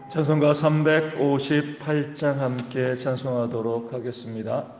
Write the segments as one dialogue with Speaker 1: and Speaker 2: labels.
Speaker 1: 찬송가 358장 함께 찬송하도록 하겠습니다.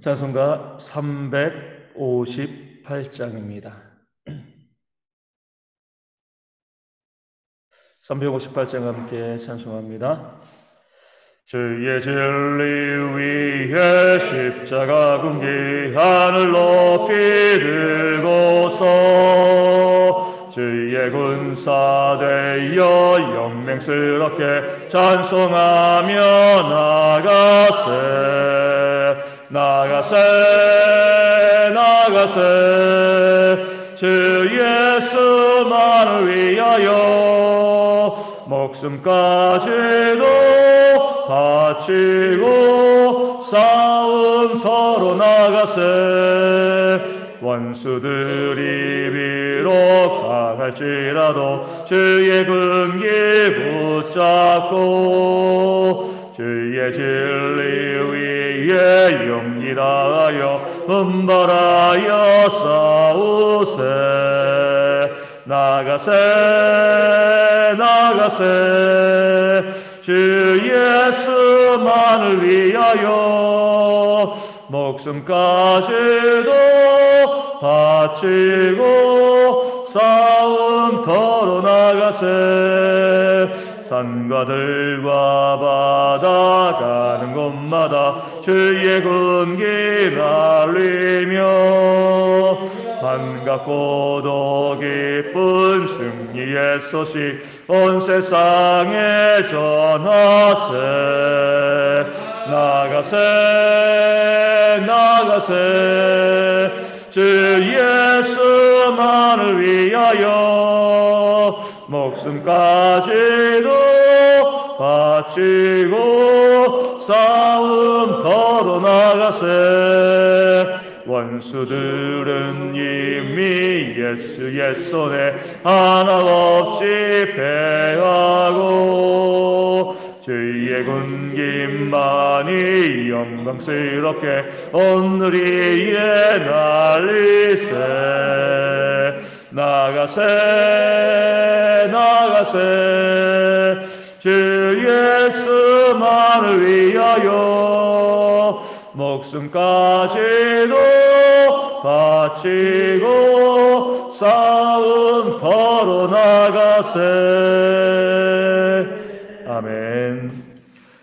Speaker 1: 찬송가 358장입니다. 358장 함께 찬송합니다. 주의 진리 위에 십자가 군기 하늘 높이 들고서 주의 군사 되어 영맹스럽게 찬송하며 나가세 주 예수만을 위하여 목숨까지도 바치고 싸움터로 나가세 원수들이 비록 강할지라도 주의 군기 붙잡고 주의 진리 위에 용기 다하여 분발하여 싸우세 나가세 주 예수만을 위하여 목숨까지도 바치고 싸움터로 나가세 산과들과 바다 가는 곳마다 주의 군기 날리며 반갑고도 기쁜 승리의 소식 온 세상에 전하세 나가세 주 예수만을 위하여 목숨까지도 바치고 싸움터로 나가세 원수들은 이미 예수의 손에 하나없이 패하고 주의 군기만이 영광스럽게 오늘 위에 날리세 나가세 주 예수만을 위하여 목숨까지도 바치고 싸움터로 나가세 아멘.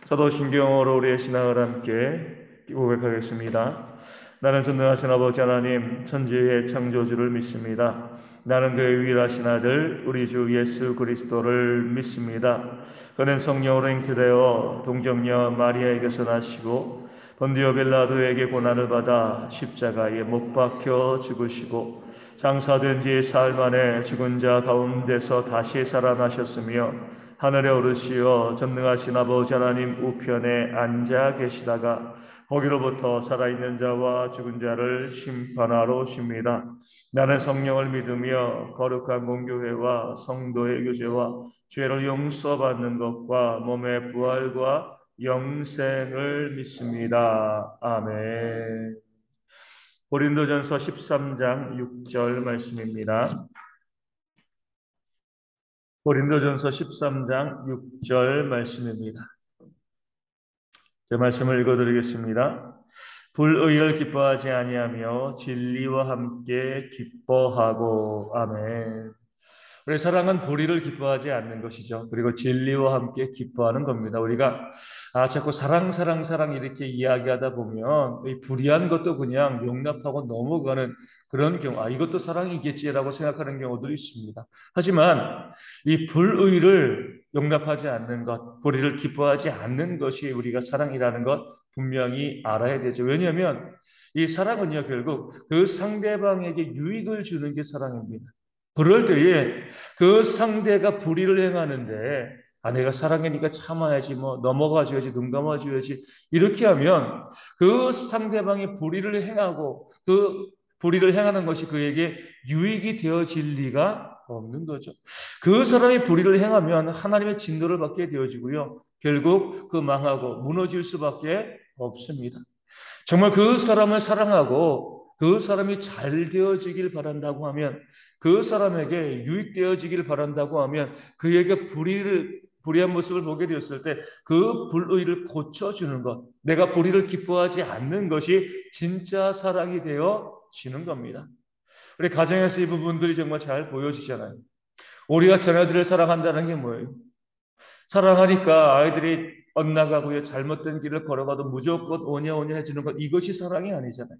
Speaker 1: 사도신경으로 우리의 신앙을 함께 고백하겠습니다. 나는 전능하신 아버지 하나님 천지의 창조주를 믿습니다. 나는 그의 유일하신 아들 우리 주 예수 그리스도를 믿습니다. 그는 성령으로 잉태되어 동정녀 마리아에게서 나시고 본디오 빌라도에게 고난을 받아 십자가에 못 박혀 죽으시고 장사된 지 사흘 만에 죽은 자 가운데서 다시 살아나셨으며 하늘에 오르시어 전능하신 아버지 하나님 우편에 앉아 계시다가 거기로부터 살아있는 자와 죽은 자를 심판하러 오십니다. 나는 성령을 믿으며 거룩한 공교회와 성도의 교제와 죄를 용서받는 것과 몸의 부활과 영생을 믿습니다. 아멘. 고린도전서 13장 6절 말씀입니다. 고린도전서 13장 6절 말씀입니다. 제 말씀을 읽어드리겠습니다. 불의를 기뻐하지 아니하며 진리와 함께 기뻐하고 아멘. 우리 사랑은 불의를 기뻐하지 않는 것이죠. 그리고 진리와 함께 기뻐하는 겁니다. 우리가 자꾸 사랑 이렇게 이야기하다 보면 이 불의한 것도 그냥 용납하고 넘어가는 그런 경우, 이것도 사랑이겠지라고 생각하는 경우도 있습니다. 하지만 이 불의를 용납하지 않는 것, 불의를 기뻐하지 않는 것이 우리가 사랑이라는 것 분명히 알아야 되죠. 왜냐하면 이 사랑은요, 결국 그 상대방에게 유익을 주는 게 사랑입니다. 그럴 때에 그 상대가 불의를 행하는데 내가 사랑이니까 참아야지, 넘어가줘야지, 눈 감아줘야지, 이렇게 하면 그 상대방이 불의를 행하고 그 불의를 행하는 것이 그에게 유익이 되어질 리가 없는 거죠. 그 사람이 불의를 행하면 하나님의 진노를 받게 되어지고요, 결국 그 망하고 무너질 수밖에 없습니다. 정말 그 사람을 사랑하고 그 사람이 잘 되어지길 바란다고 하면, 그 사람에게 유익되어지길 바란다고 하면, 그에게 불의한 모습을 보게 되었을 때 그 불의를 고쳐주는 것, 내가 불의를 기뻐하지 않는 것이 진짜 사랑이 되어지는 겁니다. 우리 가정에서 이 부분들이 정말 잘 보여지잖아요. 우리가 자녀들을 사랑한다는 게 뭐예요? 사랑하니까 아이들이 엇나가고요, 잘못된 길을 걸어가도 무조건 오냐오냐 해주는 것, 이것이 사랑이 아니잖아요.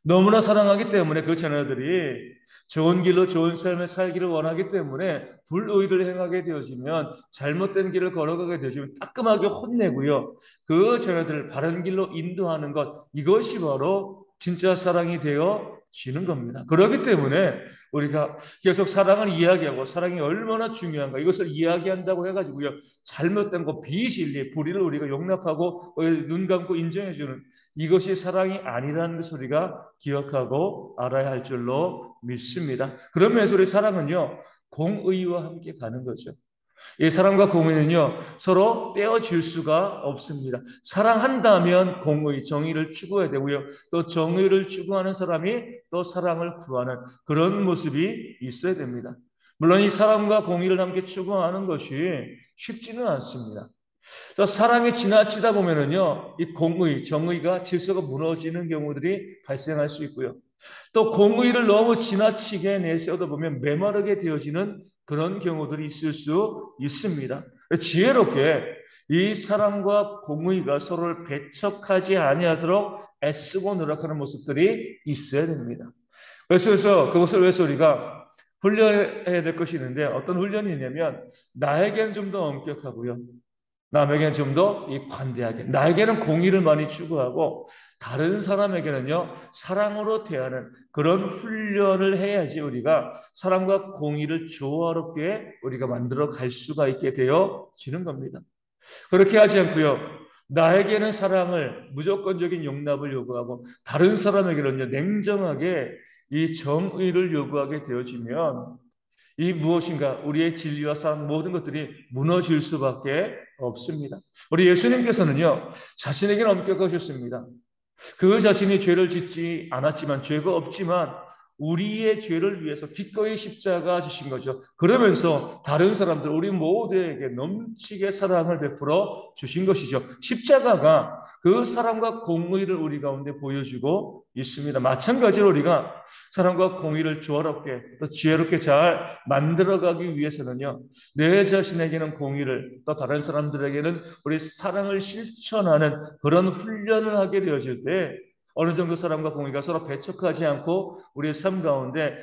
Speaker 1: 너무나 사랑하기 때문에 그 자녀들이 좋은 길로 좋은 삶을 살기를 원하기 때문에 불의를 행하게 되어지면, 잘못된 길을 걸어가게 되어지면 따끔하게 혼내고요, 그 자녀들을 바른 길로 인도하는 것, 이것이 바로 진짜 사랑이 되어지는 겁니다. 그렇기 때문에 우리가 계속 사랑을 이야기하고, 사랑이 얼마나 중요한가 이것을 이야기한다고 해가지고요, 잘못된 거, 비실리 불의를 우리가 용납하고 눈 감고 인정해주는, 이것이 사랑이 아니라는 것을 우리가 기억하고 알아야 할 줄로 믿습니다. 그런 면에서 우리 사랑은요, 공의와 함께 가는 거죠. 이 사랑과 공의는요, 서로 떼어질 수가 없습니다. 사랑한다면 공의, 정의를 추구해야 되고요, 또 정의를 추구하는 사람이 또 사랑을 구하는 그런 모습이 있어야 됩니다. 물론 이 사랑과 공의를 함께 추구하는 것이 쉽지는 않습니다. 또 사랑이 지나치다 보면은요, 이 공의, 정의가 질서가 무너지는 경우들이 발생할 수 있고요. 또 공의를 너무 지나치게 내세우다 보면 메마르게 되어지는 그런 경우들이 있을 수 있습니다. 지혜롭게 이 사랑과 공의가 서로를 배척하지 아니하도록 애쓰고 노력하는 모습들이 있어야 됩니다. 그래서 그것을 위해서 우리가 훈련해야 될 것이 있는데, 어떤 훈련이 있냐면, 나에겐 좀 더 엄격하고요, 남에게는 좀 더 관대하게, 나에게는 공의를 많이 추구하고 다른 사람에게는요 사랑으로 대하는 그런 훈련을 해야지 우리가 사랑과 공의를 조화롭게 우리가 만들어 갈 수가 있게 되어지는 겁니다. 그렇게 하지 않고요, 나에게는 사랑을, 무조건적인 용납을 요구하고 다른 사람에게는요 냉정하게 이 정의를 요구하게 되어지면, 이 무엇인가 우리의 진리와 사랑, 모든 것들이 무너질 수밖에 없습니다. 우리 예수님께서는요 자신에게는 엄격하셨습니다. 그 자신이 죄를 짓지 않았지만, 죄가 없지만 우리의 죄를 위해서 기꺼이 십자가 지신 거죠. 그러면서 다른 사람들, 우리 모두에게 넘치게 사랑을 베풀어 주신 것이죠. 십자가가 그 사랑과 공의를 우리 가운데 보여주고 있습니다. 마찬가지로 우리가 사랑과 공의를 조화롭게 또 지혜롭게 잘 만들어가기 위해서는요, 내 자신에게는 공의를, 또 다른 사람들에게는 우리 사랑을 실천하는 그런 훈련을 하게 되어질 때, 어느 정도 사랑과 공의가 서로 배척하지 않고 우리의 삶 가운데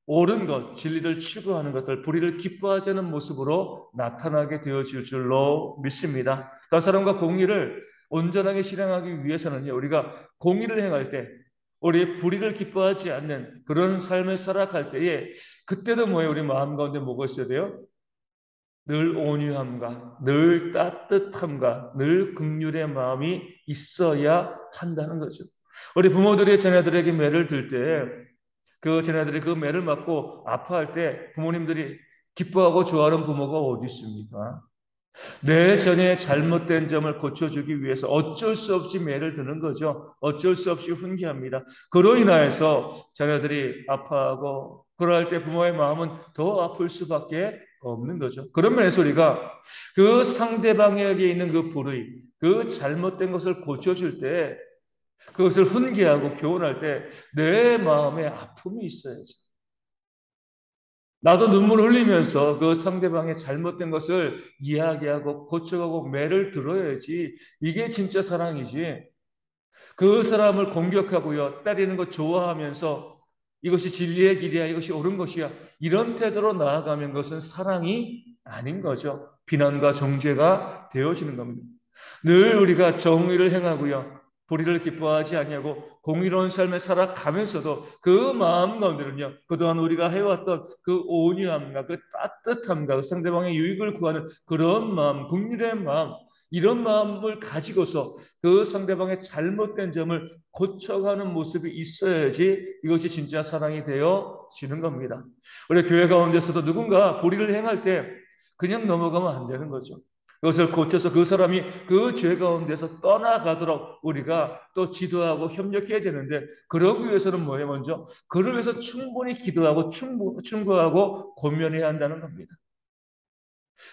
Speaker 1: 옳은 것, 진리를 추구하는 것들, 불의를 기뻐하지 않는 모습으로 나타나게 되어질 줄로 믿습니다. 그 사랑과 공의를 온전하게 실행하기 위해서는요, 우리가 공의를 행할 때 우리 불의를 기뻐하지 않는 그런 삶을 살아갈 때에, 그때도 뭐예요? 우리 마음 가운데 뭐가 있어야 돼요? 늘 온유함과 늘 따뜻함과 늘 긍휼의 마음이 있어야 한다는 거죠. 우리 부모들이 자녀들에게 매를 들 때, 그 자녀들이 그 매를 맞고 아파할 때 부모님들이 기뻐하고 좋아하는 부모가 어디 있습니까? 내 전에 잘못된 점을 고쳐주기 위해서 어쩔 수 없이 매를 드는 거죠. 어쩔 수 없이 훈계합니다. 그로 인하여서 자녀들이 아파하고, 그럴 때 부모의 마음은 더 아플 수밖에 없는 거죠. 그런 면에서 우리가 그 상대방에게 있는 그 불의, 그 잘못된 것을 고쳐줄 때, 그것을 훈계하고 교훈할 때 내 마음에 아픔이 있어야죠. 나도 눈물 흘리면서 그 상대방의 잘못된 것을 이야기하고 고쳐가고 매를 들어야지, 이게 진짜 사랑이지. 그 사람을 공격하고요, 때리는 거 좋아하면서 이것이 진리의 길이야, 이것이 옳은 것이야, 이런 태도로 나아가면 그것은 사랑이 아닌 거죠. 비난과 정죄가 되어지는 겁니다. 늘 우리가 정의를 행하고요, 불의를 기뻐하지 아니하고 공의로운 삶을 살아가면서도 그 마음 가운데는요, 그동안 우리가 해왔던 그 온유함과 그 따뜻함과 그 상대방의 유익을 구하는 그런 마음, 긍휼의 마음, 이런 마음을 가지고서 그 상대방의 잘못된 점을 고쳐가는 모습이 있어야지 이것이 진짜 사랑이 되어지는 겁니다. 우리 교회 가운데서도 누군가 불의를 행할 때 그냥 넘어가면 안 되는 거죠. 그것을 고쳐서 그 사람이 그 죄 가운데서 떠나가도록 우리가 또 지도하고 협력해야 되는데, 그러기 위해서는 뭐예요? 먼저 그를 위해서 충분히 기도하고 충고하고 권면해야 한다는 겁니다.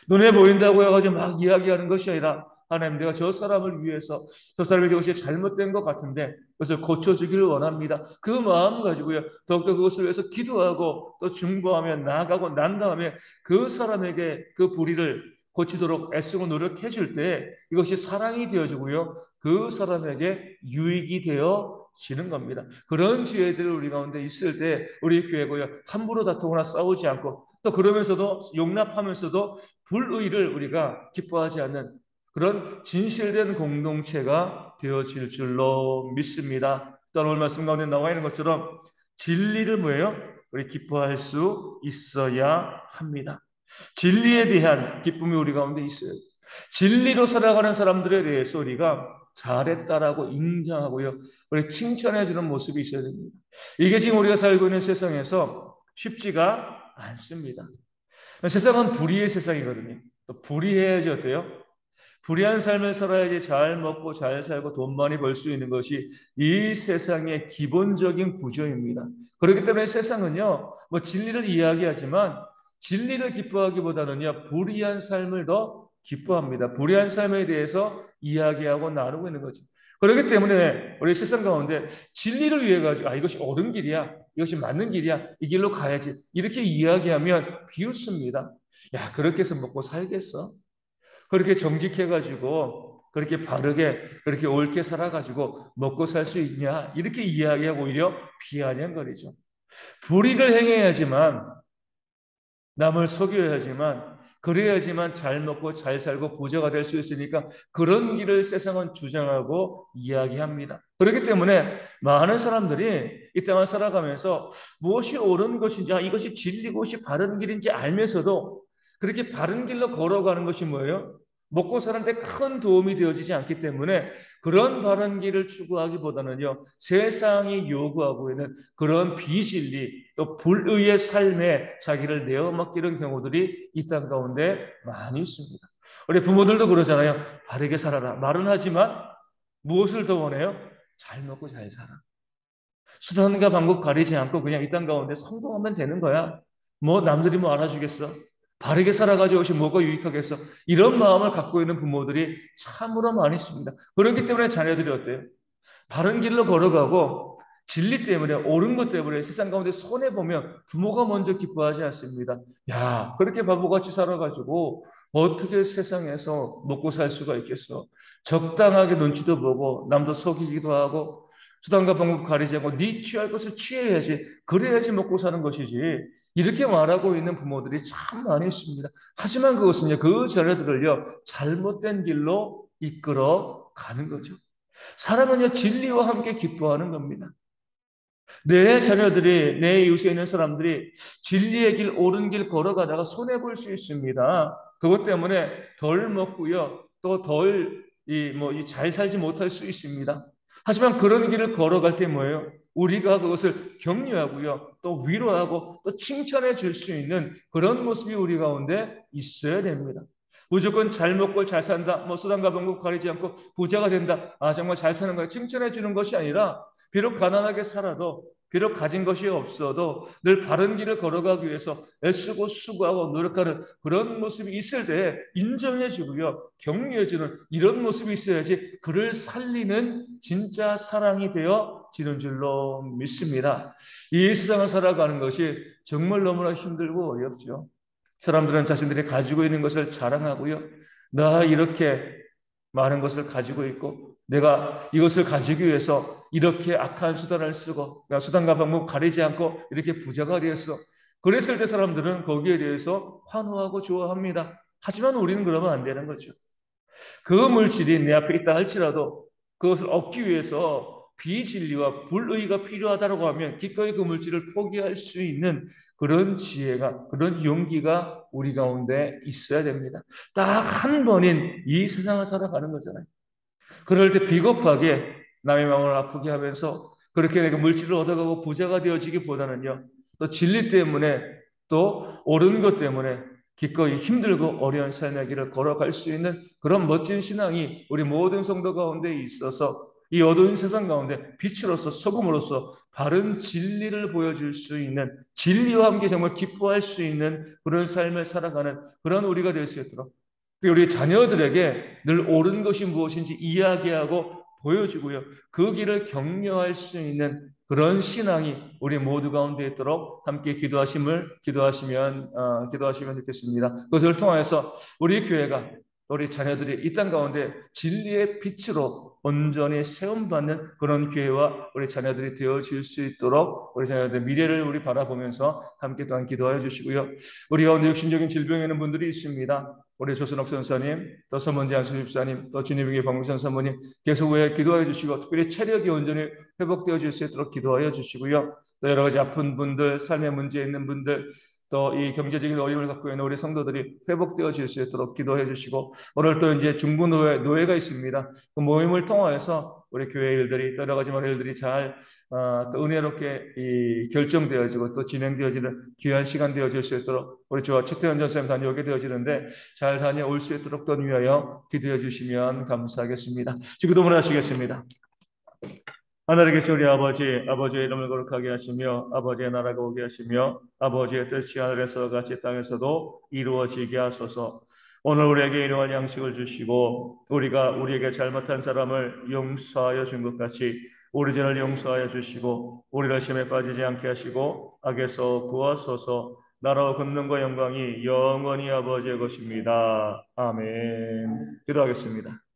Speaker 1: 눈에 보인다고 해가지고 막 이야기하는 것이 아니라, 하나님, 내가 저 사람을 위해서, 저 사람이 저것이 잘못된 것 같은데 그것을 고쳐주기를 원합니다. 그 마음 가지고요, 더욱더 그것을 위해서 기도하고 또 중보하며 나아가고 난 다음에 그 사람에게 그 불의를 고치도록 애쓰고 노력해 줄 때 이것이 사랑이 되어지고요, 그 사람에게 유익이 되어지는 겁니다. 그런 지혜들이 우리 가운데 있을 때 우리 교회고요, 함부로 다투거나 싸우지 않고, 또 그러면서도 용납하면서도 불의를 우리가 기뻐하지 않는 그런 진실된 공동체가 되어질 줄로 믿습니다. 또 오늘 말씀 가운데 나와 있는 것처럼 진리를 뭐예요? 우리 기뻐할 수 있어야 합니다. 진리에 대한 기쁨이 우리 가운데 있어요. 진리로 살아가는 사람들에 대해서 우리가 잘했다라고 인정하고요, 우리 칭찬해 주는 모습이 있어야 됩니다. 이게 지금 우리가 살고 있는 세상에서 쉽지가 않습니다. 세상은 불의의 세상이거든요. 또 불의해야지 어때요? 불의한 삶을 살아야지 잘 먹고 잘 살고 돈 많이 벌 수 있는 것이 이 세상의 기본적인 구조입니다. 그렇기 때문에 세상은요, 뭐 진리를 이야기하지만 진리를 기뻐하기보다는요, 불의한 삶을 더 기뻐합니다. 불의한 삶에 대해서 이야기하고 나누고 있는 거죠. 그렇기 때문에 우리 세상 가운데 진리를 위해 가지고, 아, 이것이 옳은 길이야, 이것이 맞는 길이야, 이 길로 가야지, 이렇게 이야기하면 비웃습니다. 야, 그렇게 해서 먹고 살겠어? 그렇게 정직해가지고 그렇게 바르게 그렇게 옳게 살아가지고 먹고 살 수 있냐? 이렇게 이야기하고 오히려 비아냥거리죠. 불의를 행해야지만, 남을 속여야지만, 그래야지만 잘 먹고 잘 살고 부자가 될 수 있으니까 그런 길을 세상은 주장하고 이야기합니다. 그렇기 때문에 많은 사람들이 이 땅을 살아가면서 무엇이 옳은 것인지, 이것이 진리고 이것이 바른 길인지 알면서도 그렇게 바른 길로 걸어가는 것이 뭐예요? 먹고 사는데 큰 도움이 되어지지 않기 때문에 그런 바른 길을 추구하기보다는요, 세상이 요구하고 있는 그런 비진리 또 불의의 삶에 자기를 내어맡기는 경우들이 이 땅 가운데 많이 있습니다. 우리 부모들도 그러잖아요. 바르게 살아라 말은 하지만 무엇을 더 원해요? 잘 먹고 잘 살아. 수단과 방법 가리지 않고 그냥 이 땅 가운데 성공하면 되는 거야. 뭐 남들이 뭐 알아주겠어? 바르게 살아가지고 혹시 뭐가 유익하겠어? 이런 마음을 갖고 있는 부모들이 참으로 많이 있습니다. 그렇기 때문에 자녀들이 어때요? 바른 길로 걸어가고 진리 때문에, 옳은 것 때문에 세상 가운데 손해보면 부모가 먼저 기뻐하지 않습니다. 야, 그렇게 바보같이 살아가지고 어떻게 세상에서 먹고 살 수가 있겠어? 적당하게 눈치도 보고 남도 속이기도 하고 수단과 방법 가리지 않고 네 취할 것을 취해야지, 그래야지 먹고 사는 것이지, 이렇게 말하고 있는 부모들이 참 많이 있습니다. 하지만 그것은요, 그 자녀들을요 잘못된 길로 이끌어 가는 거죠. 사람은요, 진리와 함께 기뻐하는 겁니다. 내 자녀들이, 내 이웃에 있는 사람들이 진리의 길, 옳은 길 걸어가다가 손해볼 수 있습니다. 그것 때문에 덜 먹고요, 또 덜, 잘 살지 못할 수 있습니다. 하지만 그런 길을 걸어갈 때 뭐예요? 우리가 그것을 격려하고요, 또 위로하고 또 칭찬해 줄 수 있는 그런 모습이 우리 가운데 있어야 됩니다. 무조건 잘 먹고 잘 산다, 뭐 수단과 방법 가리지 않고 부자가 된다, 아 정말 잘 사는 거야, 칭찬해 주는 것이 아니라, 비록 가난하게 살아도, 비록 가진 것이 없어도 늘 바른 길을 걸어가기 위해서 애쓰고 수고하고 노력하는 그런 모습이 있을 때 인정해 주고요, 격려해 주는 이런 모습이 있어야지 그를 살리는 진짜 사랑이 되어지는 줄로 믿습니다. 이 세상을 살아가는 것이 정말 너무나 힘들고 어렵죠. 사람들은 자신들이 가지고 있는 것을 자랑하고요, 나 이렇게 많은 것을 가지고 있고 내가 이것을 가지기 위해서 이렇게 악한 수단을 쓰고 내가 수단과 방법 가리지 않고 이렇게 부자가 되었어. 그랬을 때 사람들은 거기에 대해서 환호하고 좋아합니다. 하지만 우리는 그러면 안 되는 거죠. 그 물질이 내 앞에 있다 할지라도 그것을 얻기 위해서 비진리와 불의가 필요하다고 하면 기꺼이 그 물질을 포기할 수 있는 그런 지혜가, 그런 용기가 우리 가운데 있어야 됩니다. 딱 한 번인 이 세상을 살아가는 거잖아요. 그럴 때 비겁하게 남의 마음을 아프게 하면서 그렇게 내가 물질을 얻어가고 부자가 되어지기보다는요, 또 진리 때문에, 또 옳은 것 때문에, 기꺼이 힘들고 어려운 삶의 길을 걸어갈 수 있는 그런 멋진 신앙이 우리 모든 성도 가운데 있어서 이 어두운 세상 가운데 빛으로서 소금으로서 바른 진리를 보여줄 수 있는, 진리와 함께 정말 기뻐할 수 있는 그런 삶을 살아가는 그런 우리가 될 수 있도록, 우리 자녀들에게 늘 옳은 것이 무엇인지 이야기하고 보여주고요, 그 길을 격려할 수 있는 그런 신앙이 우리 모두 가운데 있도록 함께 기도하시면 좋겠습니다. 그것을 통해서 우리 교회가, 우리 자녀들이 이 땅 가운데 진리의 빛으로 온전히 세움받는 그런 교회와 우리 자녀들이 되어질 수 있도록 우리 자녀들 미래를 우리 바라보면서 함께 또한 기도하여 주시고요. 우리 가운데 육신적인 질병이 있는 분들이 있습니다. 우리 조순옥 선사님, 또 서문재한 수집사님, 또 진희병의 박무선 사모님 계속 왜 기도하여 주시고, 특별히 체력이 온전히 회복되어질 수 있도록 기도하여 주시고요. 또 여러 가지 아픈 분들, 삶의 문제 있는 분들, 또 이 경제적인 어려움을 갖고 있는 우리 성도들이 회복되어질 수 있도록 기도해 주시고, 오늘 또 이제 노회가 있습니다. 그 모임을 통하여서 우리 교회 일들이, 또 여러 가지 일들이 잘 또 은혜롭게 결정되어지고 또 진행되어지는 귀한 시간 되어질 수 있도록 우리 주와 최태원 전사님 다녀오게 되어지는데 잘 다녀올 수 있도록 또 위하여 기도해 주시면 감사하겠습니다. 기도문 하시겠습니다. 하늘에 계신 우리 아버지, 아버지의 이름을 거룩하게 하시며 아버지의 나라가 오게 하시며 아버지의 뜻이 하늘에서 같이 땅에서도 이루어지게 하소서. 오늘 우리에게 일용할 양식을 주시고 우리가 우리에게 잘못한 사람을 용서하여 준 것 같이 우리 죄를 용서하여 주시고 우리를 시험에 빠지지 않게 하시고 악에서 구하소서. 나라와 권능과 영광이 영원히 아버지의 것입니다. 아멘. 기도하겠습니다.